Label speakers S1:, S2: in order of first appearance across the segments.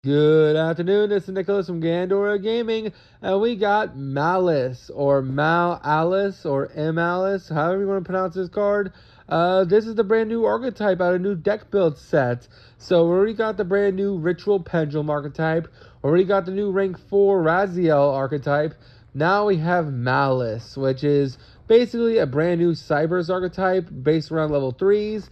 S1: Good afternoon, this is Nicholas from Gandora Gaming, and we got MAlice, or MAlice, or MAlice, however you want to pronounce this card. This is the brand new archetype out of new deck build set. So we already got the brand new Ritual Pendulum archetype, already got the new rank 4 Raziel archetype. Now we have MAlice, which is basically a brand new Cybers archetype based around level 3s.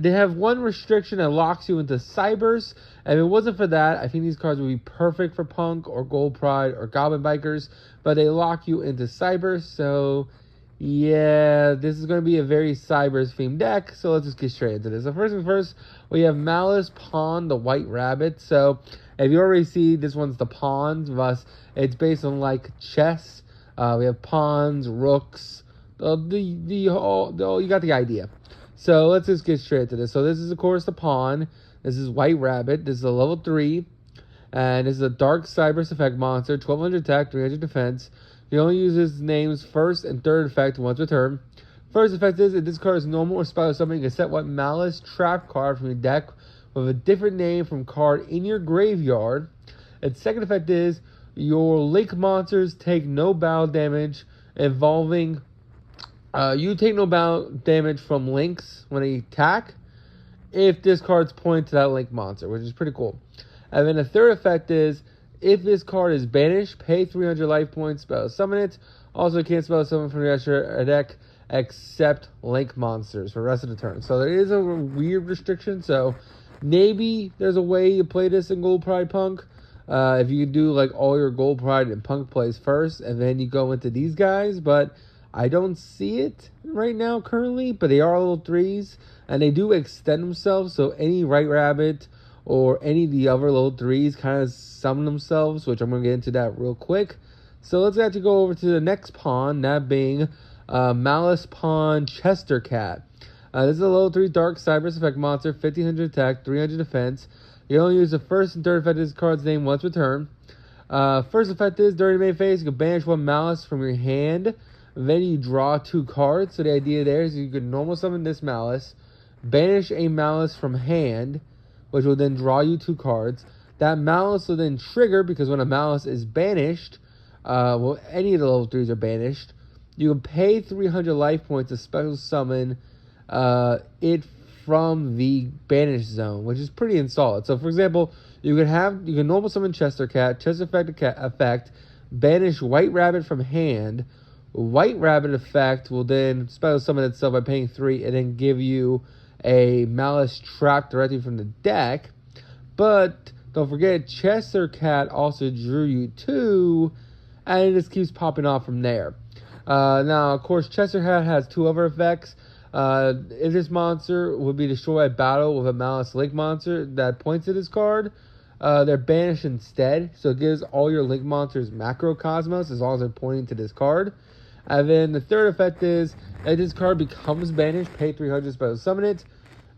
S1: They have one restriction that locks you into Cybers. And if it wasn't for that, I think these cards would be perfect for Punk or Gold Pride or Goblin Bikers. But they lock you into Cybers. So, yeah, this is going to be a very Cybers themed deck. So let's just get straight into this. So first things first, we have MAlice Pawn, the White Rabbit. So if you already see, this one's the pawns of us. It's based on like chess. We have pawns, rooks. You got the idea. So let's just get straight to this. So this is, of course, the pawn. This is White Rabbit. This is a level 3. And this is a Dark Cybers effect monster. 1200 attack, 300 defense. You only use his name's first and third effect once per turn. First effect is, if this card is normal or special summon, you can set one MAlice trap card from your deck with a different name from card in your graveyard. Its second effect is, your link monsters take no battle damage involving... you take no battle damage from links when they attack if this card's pointed to that link monster, which is pretty cool. And then the third effect is, if this card is banished, pay 300 life points, spell summon it. Also, can't spell summon from the rest of your deck except link monsters for the rest of the turn. So there is a weird restriction. So maybe there's a way you play this in Gold Pride Punk. If you do like all your Gold Pride and Punk plays first, and then you go into these guys, but I don't see it right now currently, but they are level 3s, and they do extend themselves, so any White Rabbit or any of the other level 3s kind of summon themselves, which I'm going to get into that real quick. So let's actually go over to the next pawn, that being MAlice Pawn Chester Cat. This is a level 3 Dark Cybers effect monster, 1500 attack, 300 defense. You only use the first and third effect of this card's name once per turn. First effect is, during the main phase, you can banish one MAlice from your hand. Then you draw 2 cards. So the idea there is you can normal summon this MAlice, banish a MAlice from hand, which will then draw you 2 cards. That MAlice will then trigger, because when a MAlice is banished, well, any of the level 3s are banished, you can pay 300 life points to special summon it from the banished zone, which is pretty solid. So for example, you can normal summon Chester effect, banish White Rabbit from hand. White Rabbit effect will then special summon itself by paying 3 and then give you a MAlice trap directly from the deck. But don't forget, Chester Cat also drew you 2, and it just keeps popping off from there. Now, of course, Chester Cat has 2 other effects. If this monster would be destroyed by battle with a MAlice link monster that points to this card, they're banished instead. So it gives all your link monsters macrocosmos as long as they're pointing to this card. And then the third effect is, if this card becomes banished, pay 300 special summon it,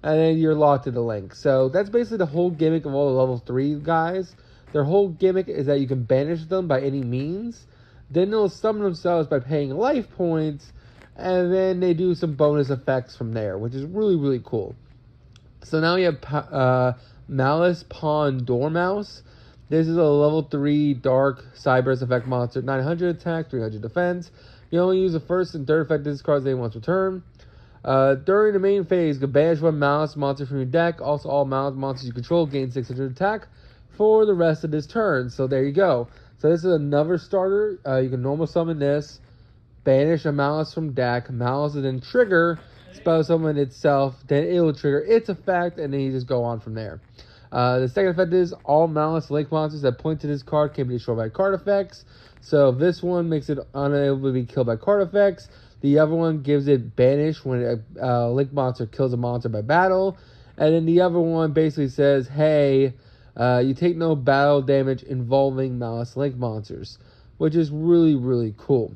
S1: and then you're locked to the link. So that's basically the whole gimmick of all the level 3 guys. Their whole gimmick is that you can banish them by any means. Then they'll summon themselves by paying life points, and then they do some bonus effects from there, which is really, really cool. So now you have MAlice Pawn Dormouse. This is a level 3 Dark Cybers effect monster, 900 attack, 300 defense. You only use the first and third effect of this card's name once per turn. During the main phase, you can banish one MAlice monster from your deck. Also, all MAlice monsters you control gain 600 attack for the rest of this turn. So there you go. So this is another starter. You can normal summon this, banish a MAlice from deck. MAlice will then trigger, spell summon itself, then it will trigger its effect, and then you just go on from there. The second effect is, all MAlice link monsters that point to this card can be destroyed by card effects. So this one makes it unable to be killed by card effects. The other one gives it banish when a link monster kills a monster by battle. And then the other one basically says, hey, you take no battle damage involving MAlice link monsters, which is really, really cool.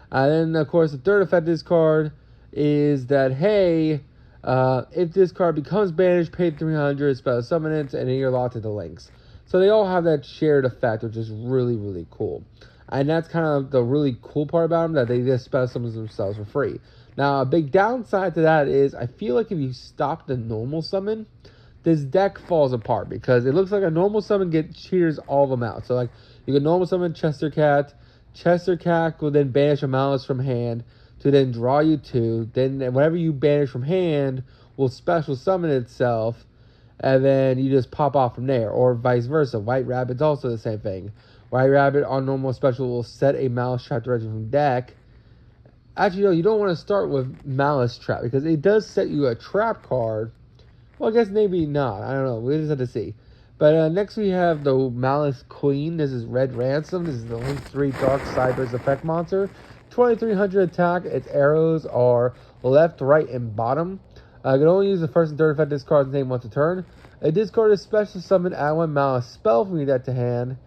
S1: And then, of course, the third effect of this card is that, hey, if this card becomes banished, pay 300, spell summon it, and then you're locked to the links. So they all have that shared effect, which is really, really cool. And that's kind of the really cool part about them, that they just spell summon themselves for free. Now, a big downside to that is, I feel like if you stop the normal summon, this deck falls apart because it looks like a normal summon cheaters all of them out. So like you can normal summon Chester Cat. Chester Cat will then banish a Malice from hand to then draw you 2. Then whatever you banish from hand will special summon itself, and then you just pop off from there. Or vice versa. White Rabbit's also the same thing. White Rabbit on normal special will set a Malice trap directly from deck. Actually, no, you don't want to start with Malice Trap because it does set you a trap card. Well, I guess maybe not. I don't know. We just have to see. But next we have the Malice Queen. This is Red Ransom. This is the Link 3 Dark Cyber's effect monster. 2300 attack. Its arrows are left, right, and bottom. You can only use the first and third effect of this card's name once a turn. A discard is special summon, add 1 Malice spell from your deck to hand.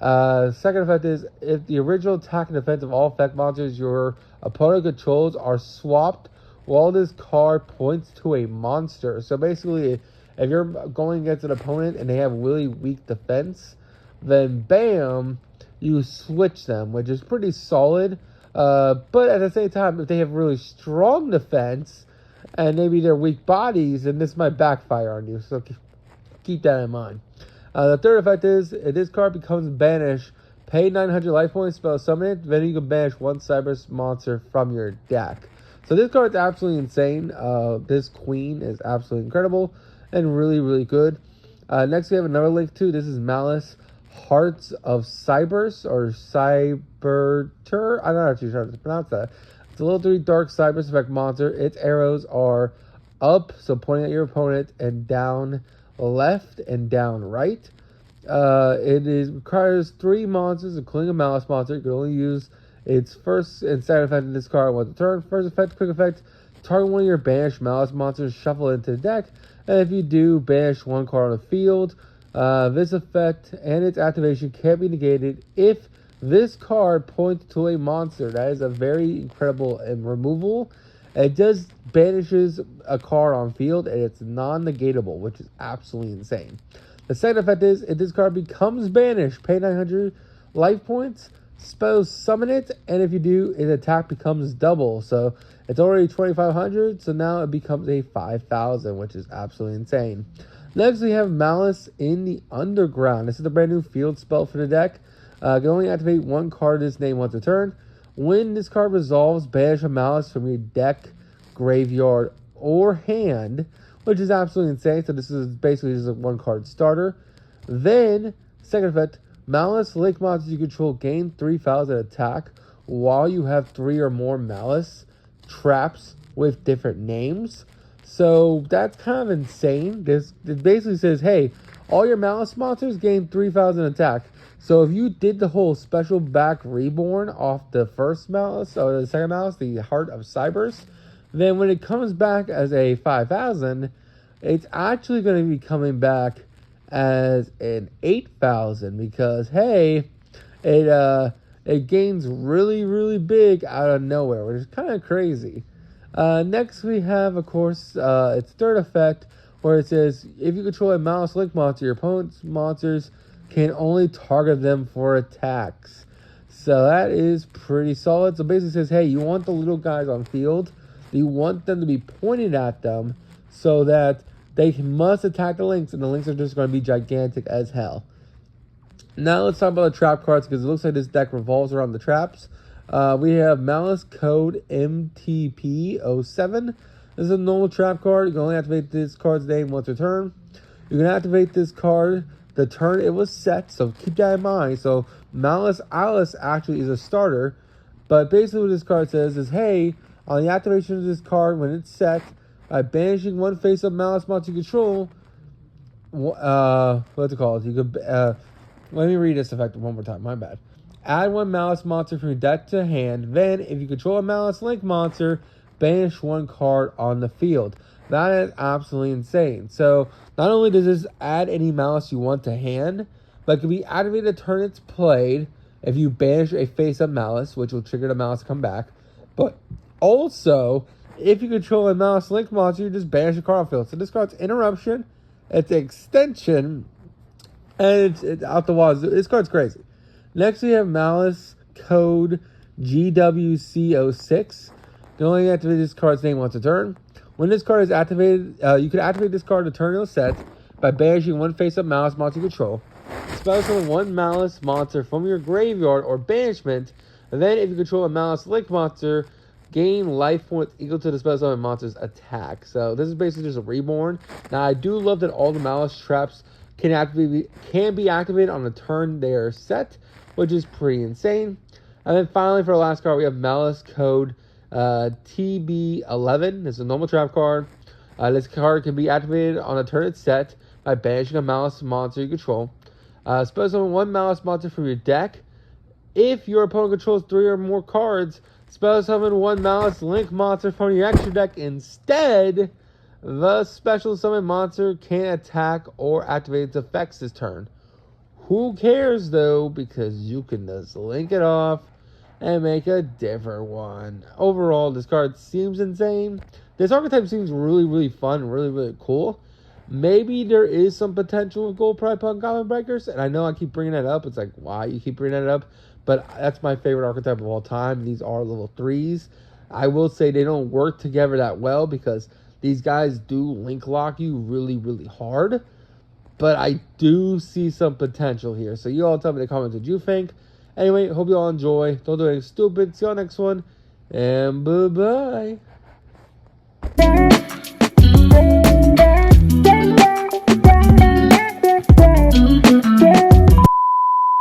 S1: Second effect is if the original attack and defense of all effect monsters your opponent controls are swapped while this card points to a monster. So basically, if you're going against an opponent and they have really weak defense, then bam, you switch them, which is pretty solid. But at the same time, if they have really strong defense and maybe they're weak bodies, then this might backfire on you. So keep that in mind. The third effect is, if this card becomes banished, pay 900 life points, spell summon it, then you can banish 1 Cyber monster from your deck. So this card's absolutely insane. This Queen is absolutely incredible and really, really good. Next we have another link too. This is Malice, Hearts of Cybers, or Cyberter. I'm not actually sure how to pronounce that. It's a level 3 Dark Cybers effect monster. Its arrows are up, so pointing at your opponent, and down left and down right. It requires 3 monsters, including a Malice monster. You can only use its first and second effect in this card once a turn. First effect, quick effect, target one of your banished Malice monsters, shuffle it into the deck, and if you do, banish 1 card on the field. This effect and its activation can't be negated if this card points to a monster. That is a very incredible removal. It just banishes a card on field, and it's non-negatable, which is absolutely insane. The second effect is, if this card becomes banished, pay 900 life points, spell summon it, and if you do, its attack becomes double. So it's already 2500, so now it becomes a 5000, which is absolutely insane. Next, we have Malice in the Underground. This is the brand new field spell for the deck. You can only activate 1 card of this name once a turn. When this card resolves, banish a Malice from your deck, graveyard, or hand, which is absolutely insane. So this is basically just a 1 card starter. Then, second effect, Malice Link monsters you control gain 3000 attack while you have 3 or more Malice traps with different names. So that's kind of insane. It basically says, hey, all your Malice monsters gain 3000 attack. So if you did the whole special back reborn off the first Malice, or the second Malice, the Heart of Cybers, then when it comes back as a 5000, it's actually going to be coming back as an 8000 because, hey, it gains really, really big out of nowhere, which is kind of crazy. Next we have, of course, its third effect, where it says, if you control a Malice Link monster, your opponent's monsters can only target them for attacks. So that is pretty solid. So basically it says, hey, you want the little guys on field, you want them to be pointed at them so that they must attack the links, and the links are just going to be gigantic as hell. Now let's talk about the trap cards, because it looks like this deck revolves around the traps. We have Malice Code MTP07. This is a normal trap card. You can only activate this card's name once a turn. You can activate this card the turn it was set, so keep that in mind. So Malice Alice actually is a starter, but basically what this card says is, hey, on the activation of this card when it's set, by banishing 1 face-up Malice monster you control, what's it called? You could let me read this effect one more time. My bad. Add 1 Malice monster from your deck to hand. Then, if you control a Malice Link monster, banish 1 card on the field. That is absolutely insane. So, not only does this add any Malice you want to hand, but it can be activated the turn it's played if you banish a face-up Malice, which will trigger the Malice to come back. But also, if you control a Malice Link monster, you just banish a card on the field. So this card's Interruption, it's Extension, and it's out the walls. This card's crazy. Next, we have Malice Code GWC06. You can only activate this card's name once a turn. When this card is activated, you can activate this card to turn it set. by banishing one face-up Malice monster you control. Spell summon one Malice monster from your graveyard or banishment, and then if you control a Malice Link monster, gain life points equal to the spell summon monster's attack. So this is basically just a reborn. Now I do love that all the Malice traps can be activated on the turn they are set, which is pretty insane. And then finally for the last card we have Malice Code TB11. This is a normal trap card. This card can be activated on a turn it's set by banishing a Malice monster you control. Spell summon one Malice monster from your deck. If your opponent controls 3 or more cards, spell summon one Malice Link monster from your extra deck instead. The special summon monster can't attack or activate its effects this turn. Who cares though, because you can just link it off and make a different one. Overall, this card seems insane. This archetype seems really fun, really cool. Maybe there is some potential with Gold Pride Punk Goblin Breakers, and I know I keep bringing that up. It's like, why you keep bringing that up? But that's my favorite archetype of all time. These are level 3s. I will say they don't work together that well because these guys do link lock you really hard. But I do see some potential here. So you all tell me in the comments what you think. Anyway, hope you all enjoy. Don't do anything stupid. See you on the next one. And bye-bye.